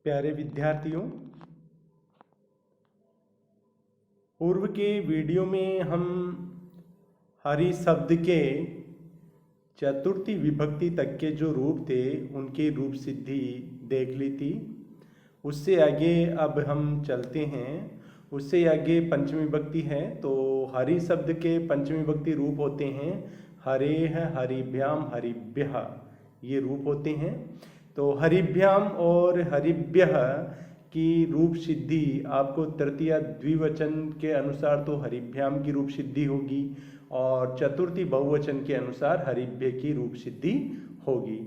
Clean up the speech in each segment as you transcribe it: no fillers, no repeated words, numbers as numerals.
प्यारे विद्यार्थियों, पूर्व के वीडियो में हम हरि शब्द के चतुर्थी विभक्ति तक के जो रूप थे उनकी रूप सिद्धि देख ली थी। उससे आगे अब हम चलते हैं। उससे आगे पंचमी विभक्ति है। तो हरि शब्द के पंचमी विभक्ति रूप होते हैं हरेह, हरिभ्याम, हरिभ्यः, ये रूप होते हैं। तो हरिभ्याम और हरिभ्यः की रूप सिद्धि आपको तृतीया द्विवचन के अनुसार तो हरिभ्याम की रूप सिद्धि होगी और चतुर्थी बहुवचन के अनुसार हरिभ्य की रूप सिद्धि होगी।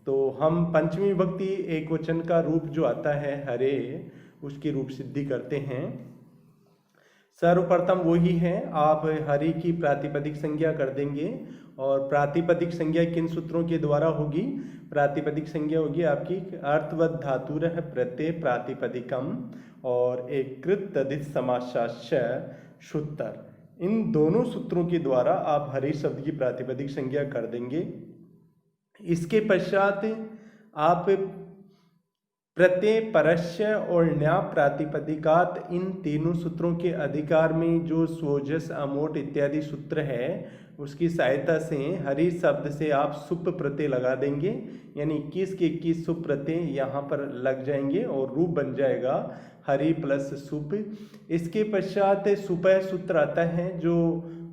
तो हम पंचमी विभक्ति एक वचन का रूप जो आता है हरे, उसकी रूप सिद्धि करते हैं। सर्वप्रथम वही है, आप हरि की प्रातिपदिक संज्ञा कर देंगे। और प्रातिपदिक संज्ञा किन सूत्रों के द्वारा होगी? प्रातिपदिक संज्ञा होगी आपकी अर्थवत धातुरः प्रत्यय प्रातिपदिकम और एक कृत तदित समासाश्च सूत्र। इन दोनों सूत्रों के द्वारा आप हरि शब्द की प्रातिपदिक संज्ञा कर देंगे। इसके पश्चात आप प्रत्यय, परस्य और न्या प्रातिपदिकात, इन तीनों सूत्रों के अधिकार में जो स्वोजस, अमोट इत्यादि सूत्र है उसकी सहायता से हरि शब्द से आप सुप प्रत्यय लगा देंगे, यानी 21 के 21 सुप प्रत्यय यहाँ पर लग जाएंगे और रूप बन जाएगा हरि प्लस सुप। इसके पश्चात सुपह सूत्र आता है, जो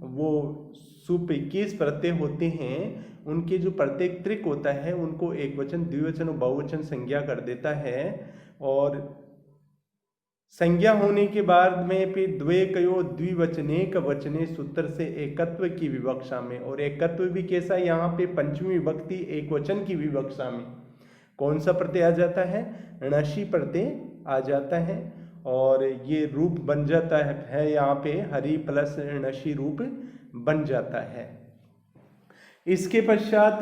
वो सुप 21 प्रत्यय होते हैं उनके जो प्रत्येक त्रिक होता है उनको एक वचन, द्विवचन और बहुवचन संज्ञा कर देता है। और संज्ञा होने के बाद में फिर द्वे कयो द्विवचनेक वचने सूत्र से एकत्व की विवक्षा में, और एकत्व भी कैसा, यहाँ पे पंचमी विभक्ति एक वचन की विवक्षा में कौन सा प्रत्यय आ जाता है? णशी प्रत्यय आ जाता है और ये रूप बन जाता है यहाँ पे हरि प्लस णशी रूप बन जाता है। इसके पश्चात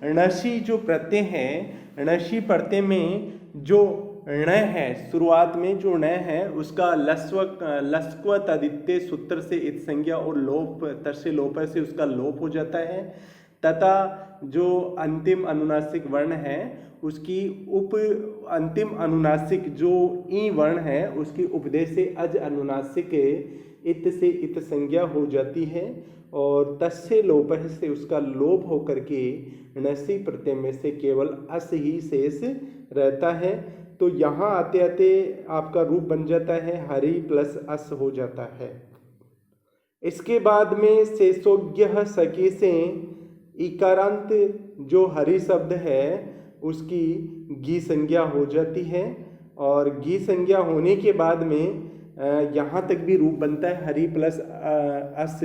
णशी जो प्रत्यय है, णशी प्रत्यय में जो ण है, शुरुआत में जो ण है उसका लस्व तदित्य सूत्र से इत संज्ञा और लोप, तस्य लोप से उसका लोप हो जाता है, तथा जो अंतिम अनुनासिक वर्ण है उसकी अंतिम अनुनासिक जो ई वर्ण है उसकी उपदेश से अज अनुनासिक इत से इत संज्ञा हो जाती है और तस्य लोप से उसका लोप होकर के णसी प्रत्यय में से केवल अस ही शेष रहता है। तो यहाँ आते आते आपका रूप बन जाता है हरि प्लस अस हो जाता है। इसके बाद में शेषोज्ञ सके से इकारांत जो हरि शब्द है उसकी गी संज्ञा हो जाती है और गी संज्ञा होने के बाद में यहाँ तक भी रूप बनता है हरि प्लस अस।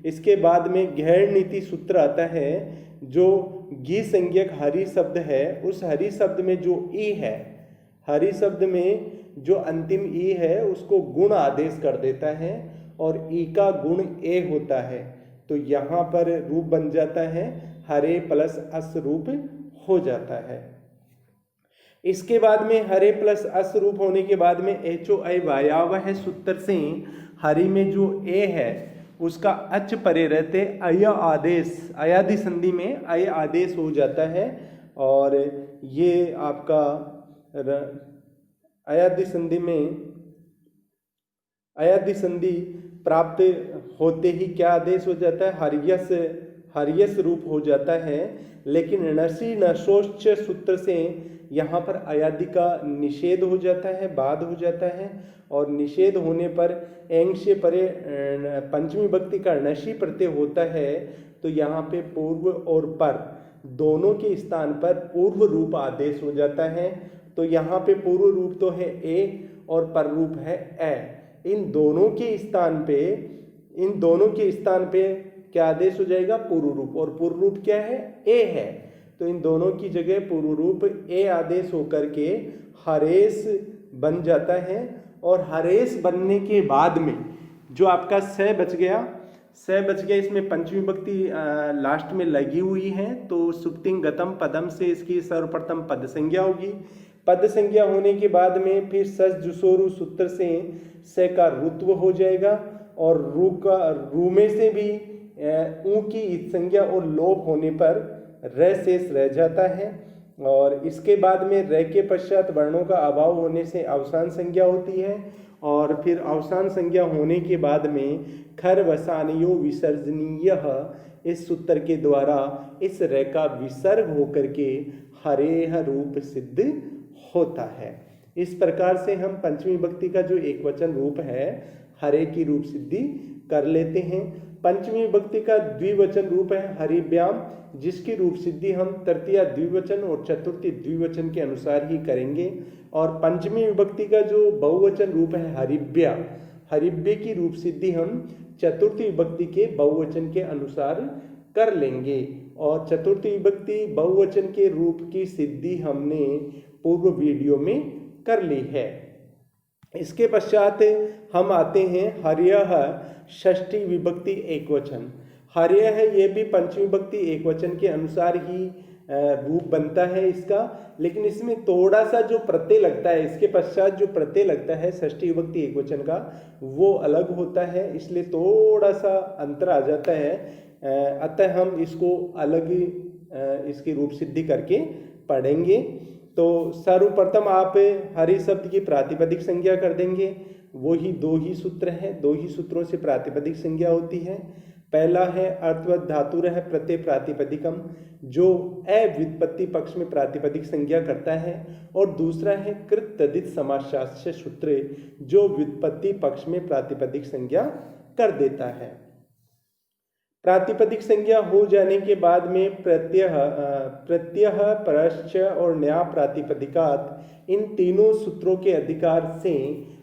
इसके बाद में गैर नीति सूत्र आता है, जो गी संज्ञक हरि शब्द है उस हरि शब्द में जो ई है, हरि शब्द में जो अंतिम ई है उसको गुण आदेश कर देता है और ई का गुण ए होता है। तो यहाँ पर रूप बन जाता है हरे प्लस अस रूप हो जाता है। इसके बाद में हरे प्लस अस रूप होने के बाद में एचो ऐ वायावह सूत्र से हरि में जो ए है उसका अच परे रहते अय आदेश, अयादि संधि में अय आदेश हो जाता है और ये आपका अयादि संधि में अयादि संधि प्राप्त होते ही क्या आदेश हो जाता है? हर्यस रूप हो जाता है। लेकिन णसी नशोश्च सूत्र से यहाँ पर अयादि का निषेध हो जाता है, बाद हो जाता है और निषेध होने पर एंग से परे पंचमी विभक्ति का णशी प्रत्यय होता है। तो यहाँ पे पूर्व और पर दोनों के स्थान पर पूर्व रूप आदेश हो जाता है। तो यहाँ पे पूर्व रूप तो है ए और पर रूप है ए। इन दोनों के स्थान पे क्या आदेश हो जाएगा? पूर्व रूप। और पूर्व रूप क्या है? ए है। तो इन दोनों की जगह पूर्व रूप ए आदेश होकर के हरेश बन जाता है और हरेश बनने के बाद में जो आपका स बच गया, इसमें पंचमी विभक्ति लास्ट में लगी हुई है। तो सुप्तिंग गतम पदम से इसकी सर्वप्रथम पद संज्ञा होगी। पद संज्ञा होने के बाद में फिर सस जुसोरु सूत्र से स का रुत्व हो जाएगा और रू में से भी ऊ की संज्ञा और लोप होने पर र शेष रह जाता है। और इसके बाद में रे के पश्चात वर्णों का अभाव होने से अवसान संज्ञा होती है, और फिर अवसान संज्ञा होने के बाद में खर वसानयो विसर्जनीय इस सूत्र के द्वारा इस रे का विसर्ग होकर के हरेह रूप सिद्ध होता है। इस प्रकार से हम पंचमी विभक्ति का जो एक वचन रूप है हरे की रूप सिद्धि कर लेते हैं। पंचमी विभक्ति का द्विवचन रूप है हरिभ्याम, जिसकी रूप सिद्धि हम तृतीया द्विवचन और चतुर्थी द्विवचन के अनुसार ही करेंगे। और पंचमी विभक्ति का जो बहुवचन रूप है हरिभ्या, हरिभ्य की रूप सिद्धि हम चतुर्थी विभक्ति के बहुवचन के अनुसार कर लेंगे। और चतुर्थी विभक्ति बहुवचन के रूप की सिद्धि हमने पूर्व वीडियो में कर ली है। इसके पश्चात हम आते हैं हर्यः षष्ठी विभक्ति एकवचन। हर्यः है, ये भी पंचमी विभक्ति एकवचन के अनुसार ही रूप बनता है इसका, लेकिन इसमें थोड़ा सा जो प्रत्यय लगता है, इसके पश्चात जो प्रत्यय लगता है षष्ठी विभक्ति एकवचन का वो अलग होता है, इसलिए थोड़ा सा अंतर आ जाता है। अतः हम इसको अलग इसकी रूप सिद्धि करके पढ़ेंगे। तो सर्वप्रथम आप हरि शब्द की प्रातिपदिक संज्ञा कर देंगे। वो ही दो ही सूत्र हैं, दो ही सूत्रों से प्रातिपदिक संज्ञा होती है। पहला है अर्थवत धातुरः प्रत्यय प्रातिपदिकम, जो अव्युत्पत्ति पक्ष में प्रातिपदिक संज्ञा करता है। और दूसरा है कृत तदित समासशास्त्र सूत्र, जो व्युत्पत्ति पक्ष में प्रातिपदिक संज्ञा कर देता है। प्रातिपदिक संज्ञा हो जाने के बाद में प्रत्यय परश्च और न्या प्रातिपदिकात, इन तीनों सूत्रों के अधिकार से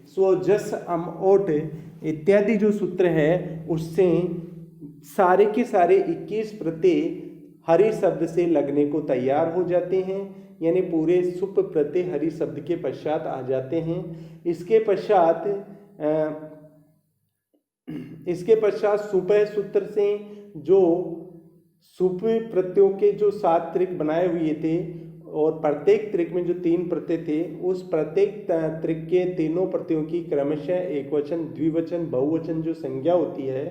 स्व जस अम ओट इत्यादि जो सूत्र है उससे सारे के सारे 21 प्रत्यय हरि शब्द से लगने को तैयार हो जाते हैं, यानी पूरे सुप प्रत्यय हरि शब्द के पश्चात आ जाते हैं। इसके पश्चात सुपह सूत्र से जो सुप प्रत्ययों के जो 7 त्रिक बनाए हुए थे और प्रत्येक त्रिक में जो 3 प्रत्यय थे, उस प्रत्येक त्रिक के तीनों प्रत्ययों की क्रमशः एकवचन द्विवचन बहुवचन जो संज्ञा होती है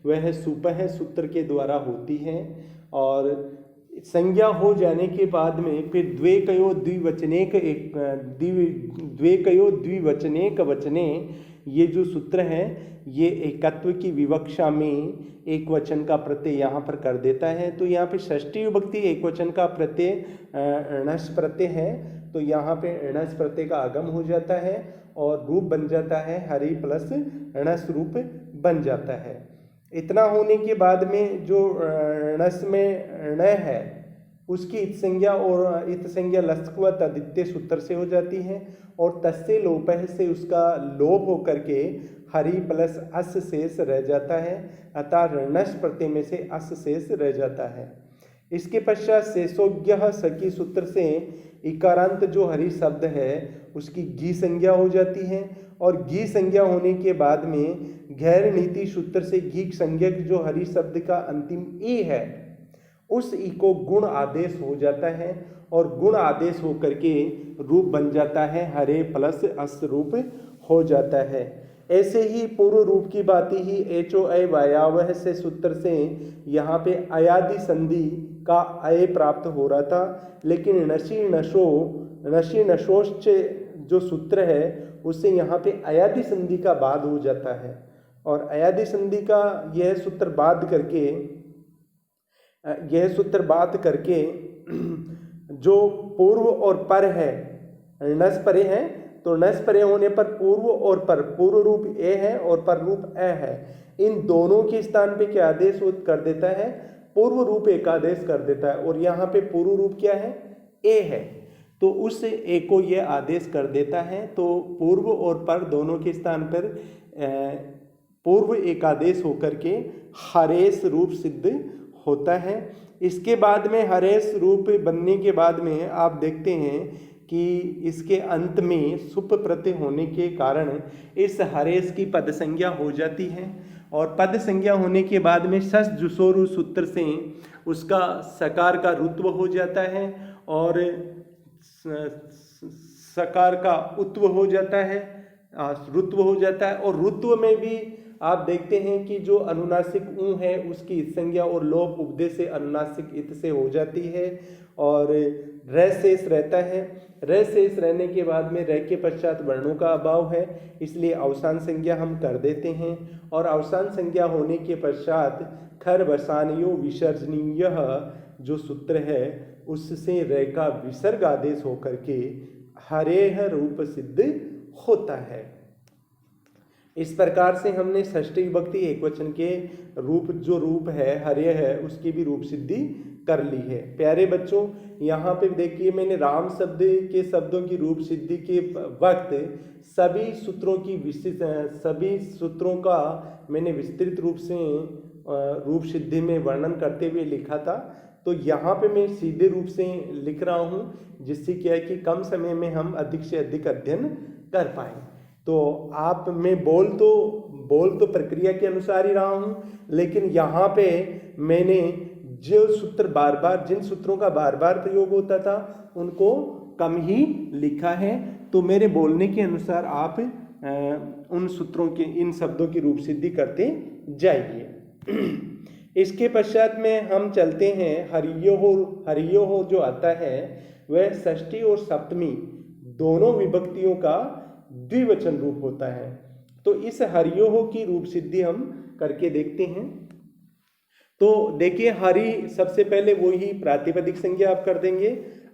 वह सुपह सूत्र के द्वारा होती है। और संज्ञा हो जाने के बाद में फिर द्वेकयो द्विवचनेक वचने, ये जो सूत्र है ये एकत्व की विवक्षा में एक वचन का प्रत्यय यहाँ पर कर देता है। तो यहाँ पे षष्ठी विभक्ति एक वचन का प्रत्यय णस प्रत्यय है, तो यहाँ पे णस प्रत्यय का आगम हो जाता है और रूप बन जाता है हरि प्लस णस रूप बन जाता है। इतना होने के बाद में जो णस में ण है उसकी इत संज्ञा और इत संज्ञा लस्क्व तदित्य सूत्र से हो जाती है और तस्य लोपः से उसका लोप होकर के हरि प्लस अस शेष रह जाता है, अतः ऋणस प्रत्यय में से अस शेष रह जाता है। इसके पश्चात शेषोज्ञः सकी सूत्र से इकारांत जो हरि शब्द है उसकी गी संज्ञा हो जाती है और गी संज्ञा होने के बाद में गैर नीति सूत्र से गी संज्ञक जो हरि शब्द का अंतिम ई है उस ई को गुण आदेश हो जाता है और गुण आदेश होकर के रूप बन जाता है, हरे प्लस अस रूप हो जाता है। ऐसे ही पूर्व रूप की बात ही एचो अय वायावह से सूत्र से यहाँ पे अयादि संधि का अय प्राप्त हो रहा था, लेकिन नशी नशोश्च जो सूत्र है उससे यहाँ पे अयादि संधि का बाद हो जाता है और अयादि संधि का यह सूत्र बात करके जो पूर्व और पर है, नस परे है, तो नस परे होने पर पूर्व और पर, पूर्व रूप ए है और पर रूप ए है, इन दोनों के स्थान पे क्या आदेश कर देता है, पूर्व रूप एक आदेश कर देता है। और यहाँ पे पूर्व रूप क्या है, ए है, तो उस ए को ये आदेश कर देता है। तो पूर्व और पर दोनों के स्थान पर पूर्व एक आदेश होकर के हरेश रूप सिद्ध होता है। इसके बाद में हरेश रूप बनने के बाद में आप देखते हैं कि इसके अंत में सुप प्रत्यय होने के कारण इस हरेश की पद संज्ञा हो जाती है और पद संज्ञा होने के बाद में सस जुसोरु सूत्र से उसका सकार का रुत्व हो जाता है और सकार का उत्व हो जाता है, रुत्व हो जाता है। और रुत्व में भी आप देखते हैं कि जो अनुनासिक ऊ है उसकी इत संज्ञा और लोप उपदेश से अनुनासिक इत से हो जाती है और र शेष रहता है। र शेष रहने के बाद में र के पश्चात वर्णों का अभाव है, इसलिए अवसान संज्ञा हम कर देते हैं और अवसान संज्ञा होने के पश्चात खर वसानियो विसर्जनीय जो सूत्र है उससे र का विसर्ग आदेश होकर के हरेह रूप सिद्ध होता है। इस प्रकार से हमने षष्ठी विभक्ति एकवचन के रूप जो रूप है हरे है उसकी भी रूप सिद्धि कर ली है। प्यारे बच्चों, यहाँ पे देखिए मैंने राम शब्द के शब्दों की रूप सिद्धि के वक्त सभी सूत्रों का मैंने विस्तृत रूप से रूप सिद्धि में वर्णन करते हुए लिखा था। तो यहाँ पे मैं सीधे रूप से लिख रहा हूँ जिससे क्या है कि कम समय में हम अधिक से अधिक अध्ययन कर पाएँ। तो आप मैं बोल तो प्रक्रिया के अनुसार ही रहा हूँ, लेकिन यहाँ पे मैंने जो सूत्र जिन सूत्रों का बार बार प्रयोग होता था उनको कम ही लिखा है। तो मेरे बोलने के अनुसार आप उन सूत्रों के इन शब्दों की रूप सिद्धि करते जाइए। इसके पश्चात में हम चलते हैं हरियो हो जो आता है वह षष्ठी और सप्तमी दोनों विभक्तियों का द्विवचन रूप होता है। तो इस हरियो की रूप सिद्धि हम करके देखते हैं। तो देखिए हरि सबसे पहले वो ही प्रातिपदिक संज्ञा आप कर देंगे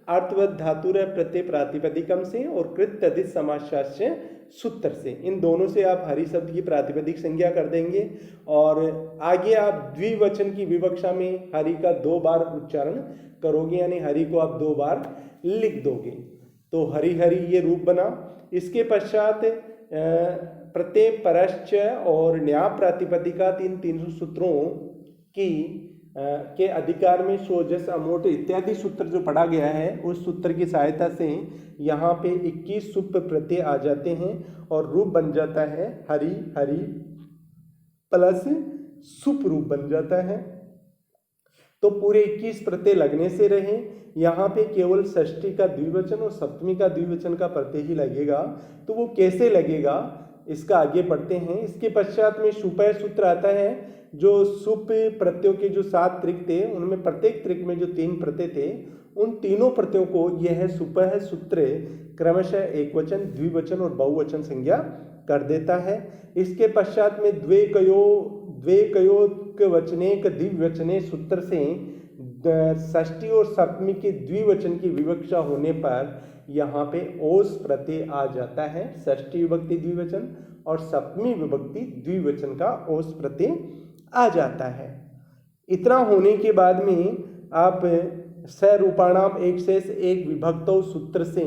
अर्थवत धातुर प्रत्यय प्रातिपदिकम से और कृत तदित समासशास्त्र सूत्र से, इन दोनों से आप हरि शब्द की प्रातिपदिक संज्ञा कर देंगे और आगे आप द्विवचन की विवक्षा में हरि का 2 बार उच्चारण करोगे, यानी हरि को आप 2 बार लिख दोगे। तो हरि हरि ये रूप बना। इसके पश्चात प्रत्यय परश्च और न्याय प्रातिपदिका तीनों सूत्रों के अधिकार में सो जस अमोट इत्यादि सूत्र जो पढ़ा गया है उस सूत्र की सहायता से यहाँ पे 21 सुप प्रत्यय आ जाते हैं और रूप बन जाता है हरि हरि प्लस सुप रूप बन जाता है। तो पूरे 21 प्रत्यय लगने से रहे, यहाँ पे केवल षष्ठी का द्विवचन और सप्तमी का द्विवचन का प्रत्यय ही लगेगा। तो वो कैसे लगेगा इसका आगे पढ़ते हैं। इसके पश्चात में सुपय सूत्र आता है। जो सुप प्रत्ययों के जो 7 त्रिक थे उनमें प्रत्येक त्रिक में जो 3 प्रत्यय थे उन तीनों प्रत्ययों को यह सुपय सूत्र क्रमशः एकवचन द्विवचन और बहुवचन संज्ञा कर देता है। इसके पश्चात में द्वे वचनेक द्विवचने सूत्र से षष्ठी और सप्तमी के द्विवचन की विवक्षा होने पर यहाँ पे ओस प्रत्यय आ जाता है। षष्ठी विभक्ति द्विवचन और सप्तमी विभक्ति द्विवचन का ओस प्रत्यय आ जाता है। इतना होने के बाद में आप सरूपाणाम एक शेष एक विभक्तौ सूत्र से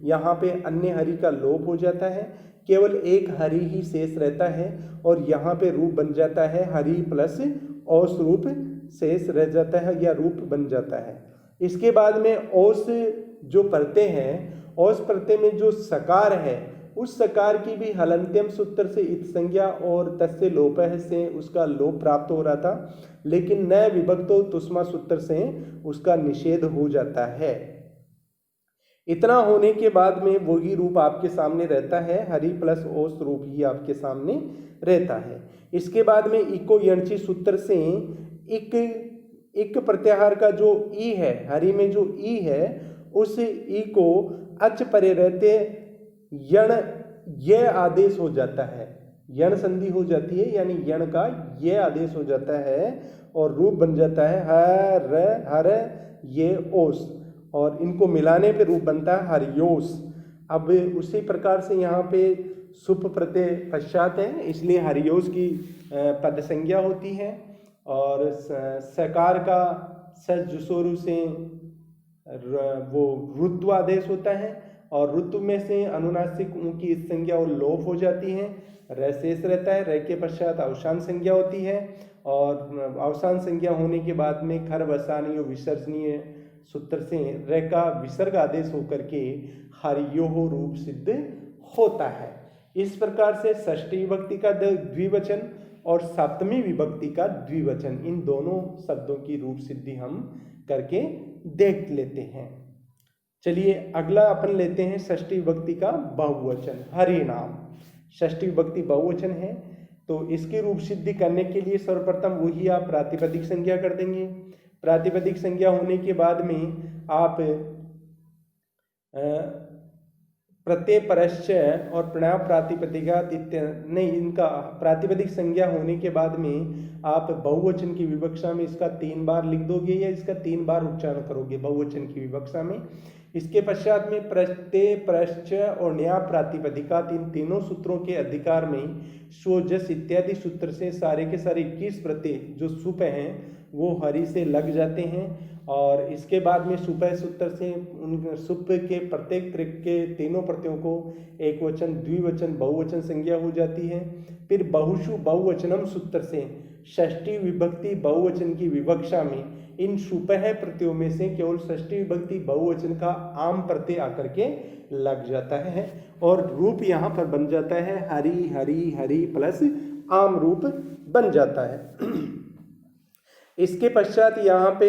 यहाँ पे अन्य हरि का लोप हो जाता है, केवल एक हरि ही शेष रहता है और यहाँ पे रूप बन जाता है हरि प्लस औस रूप शेष रह जाता है या रूप बन जाता है। इसके बाद में औस जो प्रत्यय है, औस प्रत्यय में जो सकार है उस सकार की भी हलंत्यम सूत्र से इत संज्ञा और तस्य लोपः से उसका लोप प्राप्त हो रहा था, लेकिन न विभक्तो तुष्मा सूत्र से उसका निषेध हो जाता है। इतना होने के बाद में वही रूप आपके सामने रहता है, हरि प्लस ओस रूप ही आपके सामने रहता है। इसके बाद में इको यणची सूत्र से इक प्रत्याहार का जो ई है, हरि में जो ई है उस ई को अच परे रहते यण ये आदेश हो जाता है, यण संधि हो जाती है, यानी यण का ये आदेश हो जाता है और रूप बन जाता है हर ये ओस और इनको मिलाने पे रूप बनता है हरियोस। अब उसी प्रकार से यहाँ पे सुप प्रत्यय पश्चात है, इसलिए हरियोस की पद संज्ञा होती है और सकार का सज जुसोरु से वो ऋतु आदेश होता है और ऋतु में से अनुनासिक ऊ की इस संज्ञा और लोप हो जाती है, र शेष रहता है, र के पश्चात अवसान संज्ञा होती है और अवसान संज्ञा होने के बाद में खर वसानीय विसर्जनीय सूत्र से र का विसर्ग आदेश होकर के हरियो रूप सिद्ध होता है। इस प्रकार से षष्ठी विभक्ति का द्विवचन और सप्तमी विभक्ति का द्विवचन, इन दोनों शब्दों की रूप सिद्धि हम करके देख लेते हैं। चलिए अगला अपन लेते हैं षष्ठी विभक्ति का बहुवचन हरि नाम। षष्ठी विभक्ति बहुवचन है। तो इसकी रूप सिद्धि करने के लिए सर्वप्रथम वही आप प्रातिपदिक संज्ञा कर देंगे। प्रातिपदिक संज्ञा होने के बाद में आप प्रत्यय परश्चय और प्रणव प्रातिपदिका नहीं, इनका प्रातिपदिक संज्ञा होने के बाद में आप बहुवचन की विवक्षा में इसका 3 बार लिख दोगे या इसका 3 बार उच्चारण करोगे बहुवचन की विवक्षा में। इसके पश्चात में प्रत्यय परश्चय और न्याय प्रातिपदिका तीनों सूत्रों के अधिकार में सो जस इत्यादि सूत्र से सारे के सारे 21 प्रत्यय जो सुप हैं वो हरि से लग जाते हैं। और इसके बाद में सुपह सूत्र से उन सुप के प्रत्येक त्रिक के तीनों प्रत्ययों को एक वचन द्विवचन बहुवचन संज्ञा हो जाती है। फिर बहुषु बहुवचनम सूत्र से षष्ठी विभक्ति बहुवचन की विवक्षा में इन सुपह प्रत्ययों में से केवल षष्ठी विभक्ति बहुवचन का आम प्रत्यय आकर के लग जाता है और रूप यहाँ पर बन जाता है हरि हरि हरि प्लस आम रूप बन जाता है। इसके पश्चात यहाँ पे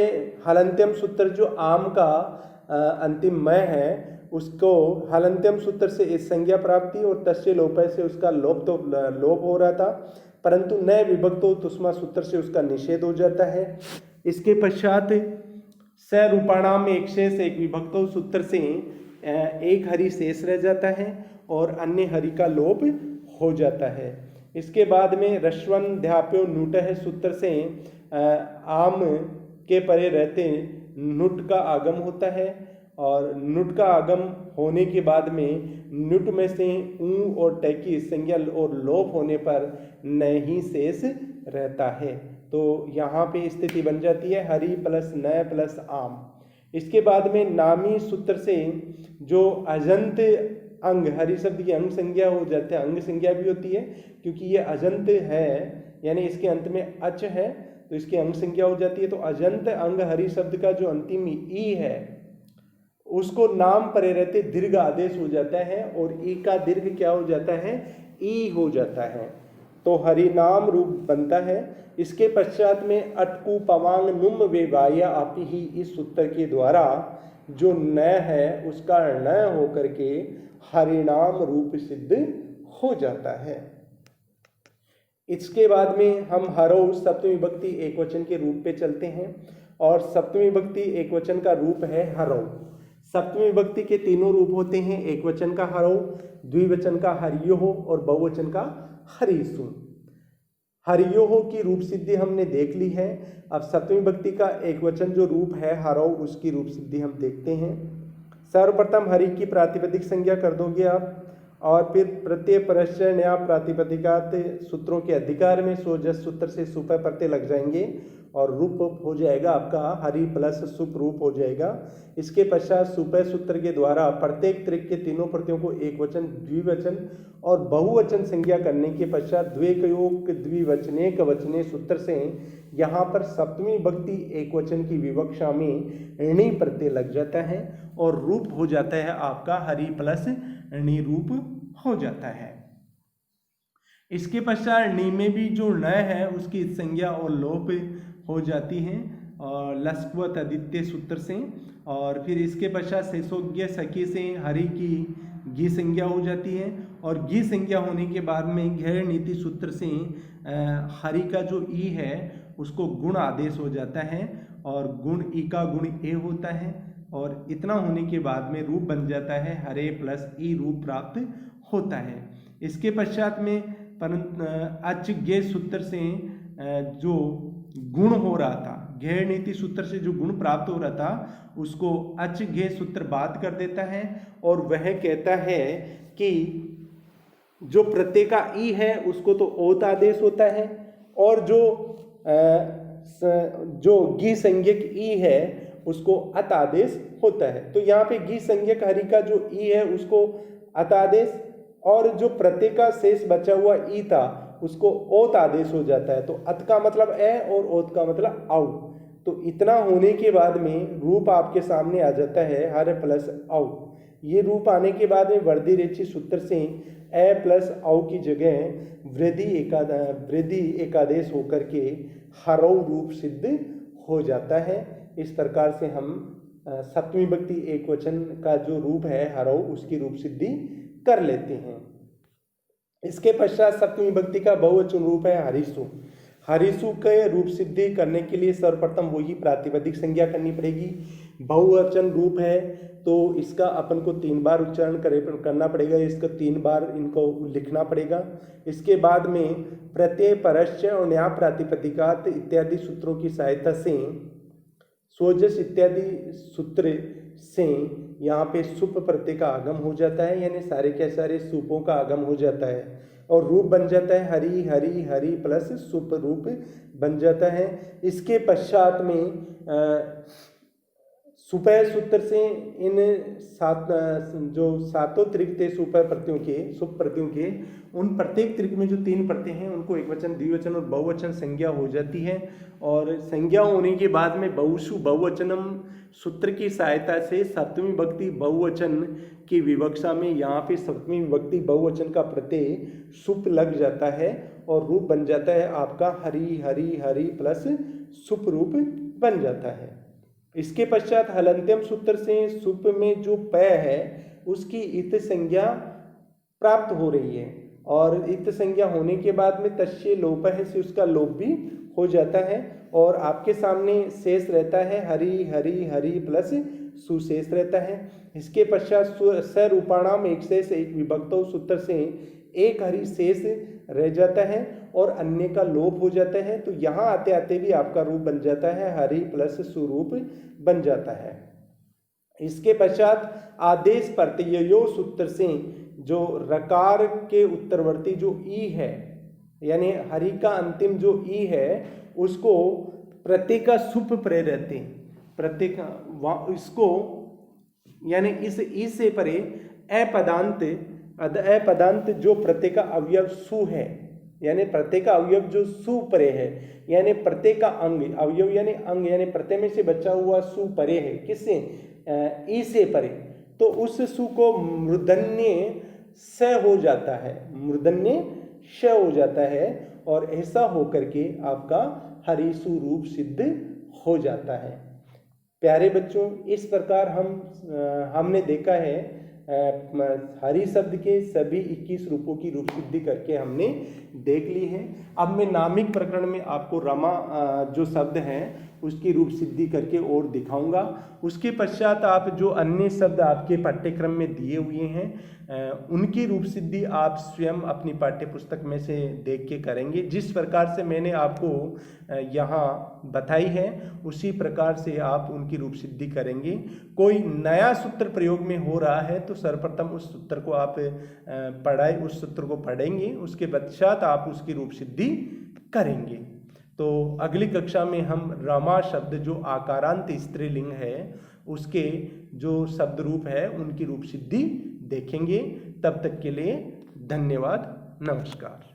हलंत्यम सूत्र जो आम का अंतिम मय है उसको हलंत्यम सूत्र से इस संज्ञा प्राप्ति और तस्य लोपय से उसका लोप हो रहा था, परंतु नए विभक्तो तुष्मा सूत्र से उसका निषेध हो जाता है। इसके पश्चात स रूपाणाम एक शेष एक विभक्तो सूत्र से एक हरि शेष रह जाता है और अन्य हरि का लोप हो जाता है। इसके बाद में रश्वन ध्याप्यो नुट है सूत्र से आम के परे रहते नुट का आगम होता है और नुट का आगम होने के बाद में नुट में से ऊ और ट की संज्ञा और लोप होने पर नहीं शेष रहता है। तो यहाँ पे स्थिति बन जाती है हरि प्लस नय प्लस आम। इसके बाद में नामी सूत्र से जो अजंत अंग हरि शब्द की अंग संज्ञा हो जाते हैं, अंग संज्ञा भी होती है क्योंकि ये अजंत है यानी इसके अंत में अच है तो इसकी अंग संज्ञा हो जाती है। तो अजंत अंग हरि शब्द का जो अंतिम ई है उसको नाम परे रहते दीर्घ आदेश हो जाता है और ई का दीर्घ क्या हो जाता है ई हो जाता है, तो हरि नाम रूप बनता है। इसके पश्चात में अटकू पवांग नुम वेवाया आपी ही इस सूत्र के द्वारा जो न है उसका न होकर के हरिनाम रूप सिद्ध हो जाता है। इसके बाद में हम हरो सप्तमी विभक्ति एक वचन के रूप पे चलते हैं और सप्तमी विभक्ति एक वचन का रूप है हरो। सप्तमी विभक्ति के तीनों रूप होते हैं, एक वचन का हरो, द्विवचन का हरियो और बहुवचन का हरिसु। हरियो की रूप सिद्धि हमने देख ली है। अब सप्तमी विभक्ति का एक वचन जो रूप है हरो उसकी रूप सिद्धि हम देखते हैं। सर्वप्रथम हरि की प्रातिपदिक संज्ञा कर दोगे आप और फिर प्रत्यय परश्चय न्याय प्रातिपदिकात सूत्रों के अधिकार में सो जस सूत्र से सुपह प्रत्यय लग जाएंगे और रूप हो जाएगा आपका हरि प्लस सुप रूप हो जाएगा। इसके पश्चात सुपह सूत्र के द्वारा प्रत्येक त्रिक के तीनों प्रत्ययों को एक वचन द्विवचन और बहुवचन संज्ञा करने के पश्चात द्वेकयोग द्विवचनेक वचने सूत्र से यहाँ पर सप्तमी विभक्ति एक वचन की विवक्षा में ऋणी प्रत्यय लग जाता है और रूप हो जाता है आपका हरि प्लस ऋणी रूप हो जाता है। इसके पश्चात णी में भी जो न है उसकी संज्ञा और लोप हो जाती है और लस्क्वत आदित्य सूत्र से और फिर इसके पश्चात शेषोज्ञ सखी से हरि की गी संज्ञा हो जाती है और गी संज्ञा होने के बाद में घेर नीति सूत्र से हरि का जो ई है उसको गुण आदेश हो जाता है और गुण ई का गुण ए होता है और इतना होने के बाद में रूप बन जाता है हरे प्लस ई रूप प्राप्त होता है। इसके पश्चात में अच गे सूत्र से जो गुण हो रहा था, घेर नीति सूत्र से जो गुण प्राप्त हो रहा था उसको अच घे सूत्र बात कर देता है और वह कहता है कि जो प्रत्यय का ई है उसको तो ओत आदेश होता है और जो गी संज्ञक ई है उसको अत आदेश होता है। तो यहाँ पे गी संज्ञक हरि का जो ई है उसको अत आदेश और जो प्रत्यय का शेष बचा हुआ ई था उसको ओत आदेश हो जाता है। तो अत का मतलब ए और ओत का मतलब आउ। तो इतना होने के बाद में रूप आपके सामने आ जाता है हर प्लस आउ। ये रूप आने के बाद में वर्धी रेची सूत्र से ए प्लस आउ की जगह वृद्धि एकादेश होकर के हरौ रूप सिद्ध हो जाता है। इस प्रकार से हम सप्तमी विभक्ति एक वचन का जो रूप है हरौ उसकी रूप सिद्धि कर लेते हैं। इसके पश्चात सप्तमी विभक्ति का बहुवचन रूप है हरीसु। हरीसु के रूप सिद्धि करने के लिए सर्वप्रथम वही प्रातिपदिक संज्ञा करनी पड़ेगी। बहुवचन रूप है तो इसका अपन को 3 बार उच्चारण करना पड़ेगा, इसका 3 बार इनको लिखना पड़ेगा। इसके बाद में प्रत्यय, परश्च और न्याय प्रातिपदिकात इत्यादि सूत्रों की सहायता से, सोजस इत्यादि सूत्र से यहाँ पे सुप प्रत्यय का आगम हो जाता है, यानी सारे के सारे सुपों का आगम हो जाता है और रूप बन जाता है हरि हरि हरि प्लस सुप रूप बन जाता है। इसके पश्चात में सुपय सूत्र से इन जो सातों त्रिक थे सुपय प्रत्ययों के, सुप प्रत्ययों के, उन प्रत्येक त्रिक में जो 3 प्रत्यय हैं उनको एकवचन, द्विवचन और बहुवचन संज्ञा हो जाती है। और संज्ञा होने के बाद में बहुसु बहुवचनम सूत्र की सहायता से सप्तमी विभक्ति बहुवचन की विवक्षा में यहाँ पे सप्तमी विभक्ति बहुवचन का प्रत्यय सुप लग जाता है और रूप बन जाता है आपका हरि हरि हरि प्लस सुप रूप बन जाता है। इसके पश्चात हलंत्यम सूत्र से सुप में जो पय है उसकी इत संज्ञा प्राप्त हो रही है और इत संज्ञा होने के बाद में तस्य लोप है से उसका लोप भी हो जाता है और आपके सामने शेष रहता है हरि हरि हरि प्लस सुशेष रहता है। इसके पश्चात सरूपाणाम एक शेष एक विभक्तो सूत्र से एक हरि शेष रह जाता है और अन्य का लोप हो जाता है। तो यहाँ आते आते भी आपका रूप बन जाता है हरि प्लस सुरूप बन जाता है। इसके पश्चात आदेश प्रत्ययो सूत्र से जो रकार के उत्तरवर्ती जो ई है, यानी हरि का अंतिम जो ई है उसको प्रत्यय का सुप प्रत्यय रहते हैं, प्रत्यय का इसको यानी इस ई से परे अपदांत जो प्रत्यय का अवयव सु है, यानी प्रत्यय का अवयव जो सु परे है, यानी प्रत्यय का अंग अवयव यानी प्रत्यय में से बचा हुआ सु परे है, किससे? ई से परे। तो उस सु को मूर्धन्य स हो जाता है, मूर्धन्य श हो जाता है और ऐसा होकर के आपका हरिसु रूप सिद्ध हो जाता है। प्यारे बच्चों, इस प्रकार हमने देखा है हरि शब्द के सभी 21 रूपों की रूप सिद्धि करके हमने देख ली है। अब मैं नामिक प्रकरण में आपको रमा जो शब्द हैं उसकी रूप सिद्धि करके और दिखाऊंगा। उसके पश्चात आप जो अन्य शब्द आपके पाठ्यक्रम में दिए हुए हैं उनकी रूप सिद्धि आप स्वयं अपनी पाठ्य पुस्तक में से देख के करेंगे। जिस प्रकार से मैंने आपको यहाँ बताई है उसी प्रकार से आप उनकी रूप सिद्धि करेंगे। कोई नया सूत्र प्रयोग में हो रहा है तो सर्वप्रथम उस सूत्र को आप उस सूत्र को पढ़ेंगे, उसके पश्चात आप उसकी रूप सिद्धि करेंगे। तो अगली कक्षा में हम रमा शब्द जो आकारांत स्त्रीलिंग है उसके जो शब्द रूप है उनकी रूप सिद्धि देखेंगे। तब तक के लिए धन्यवाद, नमस्कार।